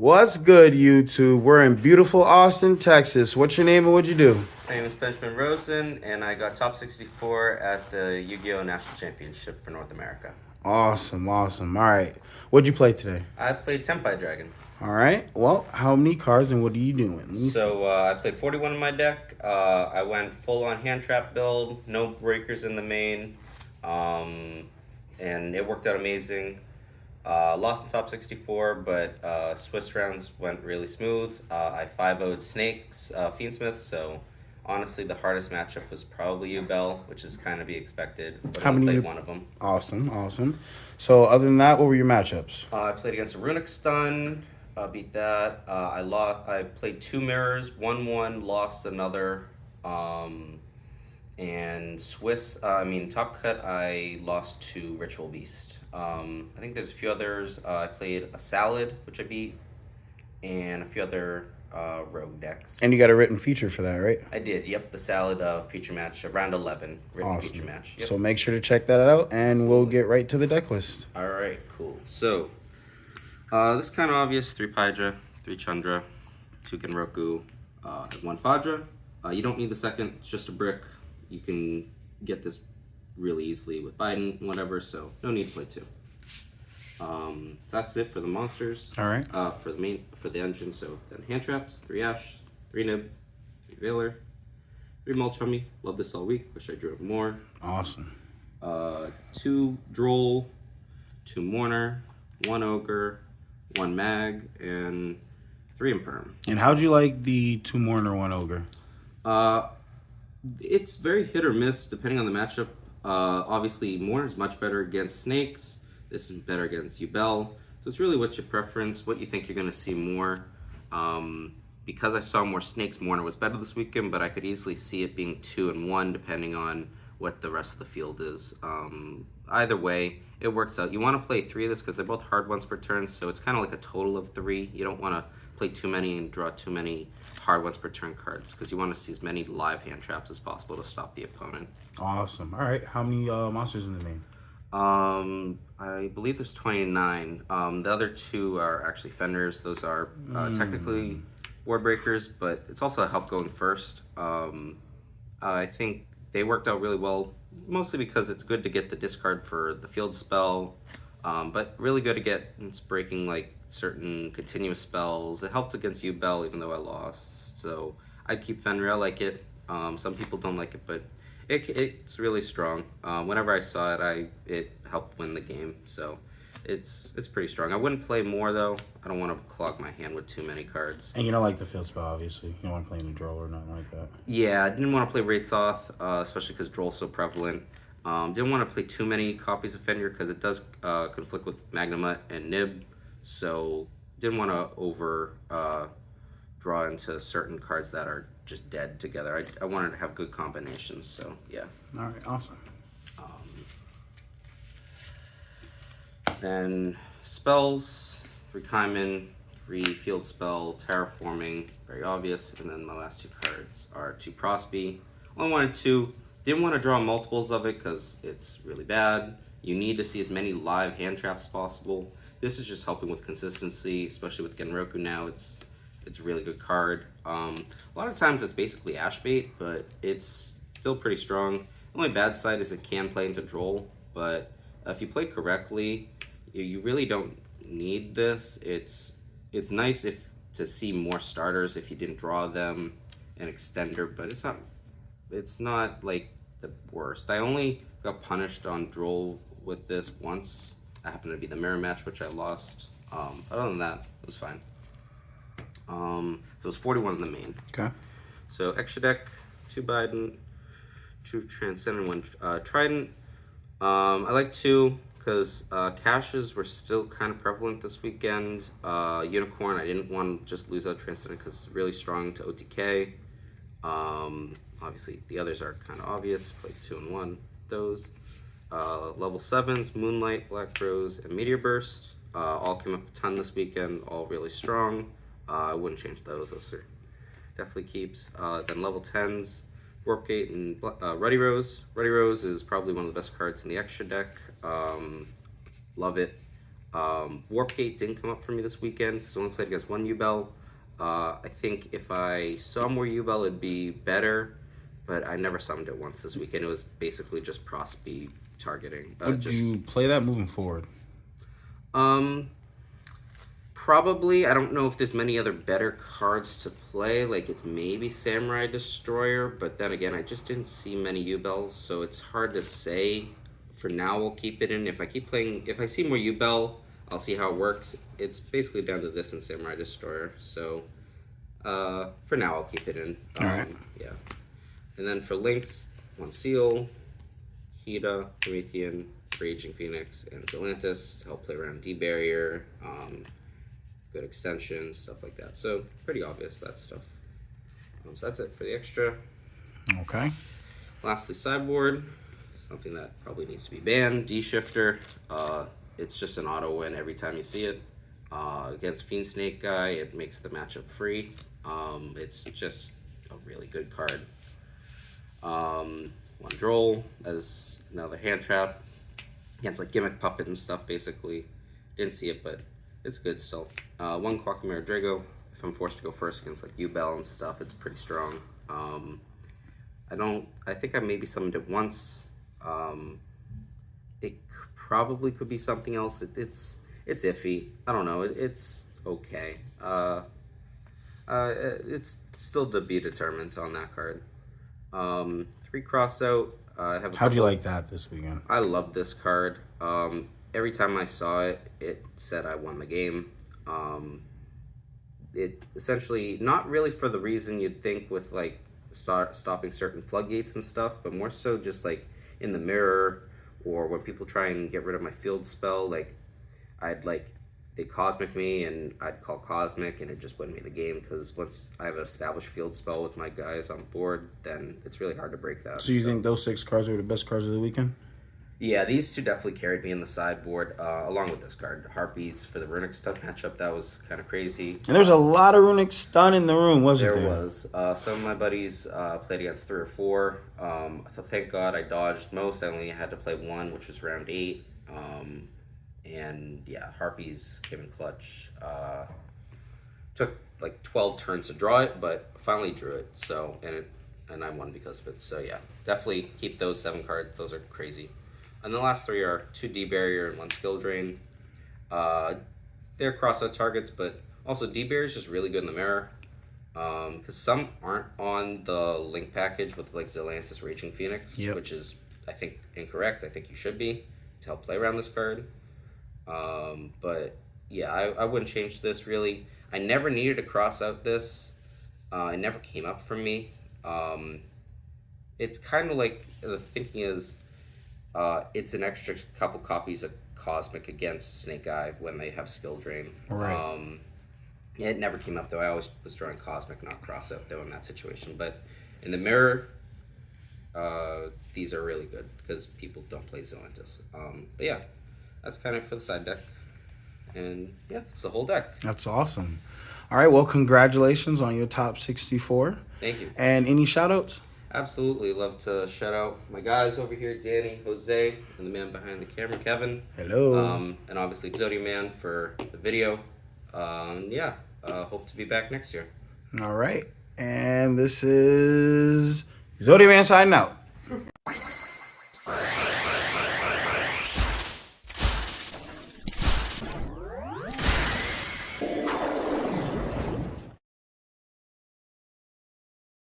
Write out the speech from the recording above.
What's good, YouTube? We're in beautiful Austin, Texas. What's your name and what'd you do? My name is Benjamin Rosen, and I got top 64 at the Yu-Gi-Oh! National Championship for North America. Awesome. All right. What'd you play today? I played Tenpai Dragon. All right. Well, how many cards and what are you doing? I played 41 in my deck. I went full-on hand trap build, no breakers in the main, and it worked out amazing. Lost in top 64, but Swiss rounds went really smooth. I 5-0'd Snakes, Fiendsmith, so honestly the hardest matchup was probably Ubel, which is kind of be expected, but I played one of them. Awesome. So other than that, what were your matchups? I played against a Runic Stun, beat that. I played 2 mirrors, won one, lost another. And Top Cut, I lost to Ritual Beast. I think there's a few others. I played a Salad, which I beat, and a few other rogue decks. And you got a written feature for that, right? I did, yep, the Salad feature match, round 11, written feature match. Yep. So make sure to check that out, and we'll get right to the deck list. All right, cool. So, this is kind of obvious. 3 Pydra, 3 Chandra, 2 Genroku, 1 Fadra. You don't need the second, it's just a brick. You can get this really easily with Biden, whatever, so no need to play 2. So that's it for the monsters. All right. For the engine, so then hand traps, 3 Ash, 3 Nib, 3 Veiler, 3 Mulchummy. Love this all week. Wish I drew more. Awesome. 2 Droll, 2 Mourner, 1 Ogre, 1 Mag, and 3 Imperm. And how'd you like the 2 Mourner, 1 Ogre? It's very hit or miss depending on the matchup. Obviously, Mourner is much better against Snakes. This is better against Ubel. So it's really what's your preference, what you think you're going to see more. Because I saw more Snakes, Mourner was better this weekend, but I could easily see it being 2 and 1 depending on what the rest of the field is. Either way, it works out. You want to play 3 of this because they're both hard ones per turn, so it's kind of like a total of 3. You don't want to play too many and draw too many hard ones per turn cards because you want to see as many live hand traps as possible to stop the opponent. Awesome. All right. How many monsters in the main? I believe there's 29. The other 2 are actually Fenders. Those are technically War Breakers, but it's also a help going first. I think they worked out really well, mostly because it's good to get the discard for the field spell, but really good to get it's breaking like certain continuous spells. It helped against Ubel even though I lost. So I'd keep Fenrir. I like it. Some people don't like it, but it's really strong. Whenever I saw it, it helped win the game. So it's pretty strong. I wouldn't play more though. I don't want to clog my hand with too many cards. And you don't like the field spell, obviously. You don't want to play any Droll or nothing like that. Yeah, I didn't want to play Wraithoth, especially because Droll's so prevalent. Didn't want to play too many copies of Fenrir because it does conflict with Magnamut and Nib. So didn't want to draw into certain cards that are just dead together. I wanted to have good combinations, so yeah. All right, awesome. Then spells, 3 Kaiman, 3 field spell, terraforming, very obvious, and then my last 2 cards are 2 Prosby. Only wanted 2. Didn't want to draw multiples of it because it's really bad. You need to see as many live hand traps as possible. This is just helping with consistency, especially with Genroku now. It's a really good card. A lot of times it's basically Ash bait, but it's still pretty strong. The only bad side is it can play into Droll, but if you play correctly, you really don't need this. It's nice to see more starters if you didn't draw them, an extender, but it's not like the worst. I only got punished on Droll with this once. I happened to be the mirror match, which I lost. Other than that, it was fine. So it was 41 in the main. Okay. So extra deck, 2 Biden, 2 Transcendent, 1 Trident. I like 2 because caches were still kind of prevalent this weekend. Unicorn, I didn't want to just lose out Transcendent because it's really strong to OTK. Obviously, the others are kind of obvious, like 2 and 1. Those. Level 7s, Moonlight, Black Rose, and Meteor Burst. All came up a ton this weekend, all really strong. I wouldn't change those are definitely keeps. Then level 10s, Warp Gate and Ruddy Rose. Ruddy Rose is probably one of the best cards in the extra deck. Love it. Warp Gate didn't come up for me this weekend because I only played against one U-Bell. I think if I saw more U-Bell, it'd be better, but I never summoned it once this weekend. It was basically just Prosby targeting. Would you play that moving forward? Probably. I don't know if there's many other better cards to play. Like, it's maybe Samurai Destroyer, but then again, I just didn't see many U-Bells, so it's hard to say. For now, we'll keep it in. If I keep playing, if I see more U-Bell, I'll see how it works. It's basically down to this and Samurai Destroyer, so for now, I'll keep it in. All right. Yeah. And then for links, one Seal, Hida, Promethean, Raging Phoenix, and Zelantis to help play around D-Barrier, good extensions, stuff like that. So pretty obvious, that stuff. So that's it for the extra. Okay. Lastly, Sideboard, something that probably needs to be banned. D-Shifter, it's just an auto win every time you see it. Against Fiend Snake guy, it makes the matchup free. It's just a really good card. One Droll as another hand trap against like Gimmick Puppet and stuff, basically. Didn't see it, but it's good still. One Quackmire Drago. If I'm forced to go first against like U-Bell and stuff, it's pretty strong. I think I maybe summoned it once. It probably could be something else. It's iffy. I don't know. It's okay. It's still to be determined on that card. 3 cross out. How do you like that this weekend? I love this card. Every time I saw it, it said I won the game. It essentially, not really for the reason you'd think with like stopping certain floodgates and stuff, but more so just like in the mirror or when people try and get rid of my field spell, like they Cosmic me and I'd call Cosmic and it just win me the game, because once I have an established field spell with my guys on board, then it's really hard to break that. So you think those 6 cards were the best cards of the weekend? Yeah, these 2 definitely carried me in the sideboard, along with this card. Harpies for the Runic Stun matchup, that was kind of crazy. And there's a lot of Runic Stun in the room, wasn't there? There was. Some of my buddies played against 3 or 4. Thank God I dodged most. I only had to play 1, which was round 8. And yeah, Harpies came in clutch. Took like 12 turns to draw it, but finally drew it. So and I won because of it. So yeah, definitely keep those 7 cards. Those are crazy. And the last 3 are 2 D-Barrier and 1 Skill Drain. They're crossout targets, but also D-Barrier is just really good in the mirror. Because some aren't on the link package with like Zelantis Raging Phoenix, which is, I think, incorrect. I think you should be to help play around this card. But yeah, I wouldn't change this really. I never needed to cross out this. It never came up for me. It's kind of like the thinking is, it's an extra couple copies of Cosmic against Snake Eye when they have Skill Drain. Right. It never came up though. I always was drawing Cosmic, not cross out though in that situation. But in the mirror, these are really good because people don't play Zelantis. But yeah, that's kind of for the side deck. And yeah, it's the whole deck. That's awesome. All right, well, congratulations on your top 64. Thank you. And any shout-outs? Absolutely. Love to shout out my guys over here, Danny, Jose, and the man behind the camera, Kevin. Hello. And obviously Exodia-Man for the video. Yeah, hope to be back next year. All right. And this is Exodia-Man signing out.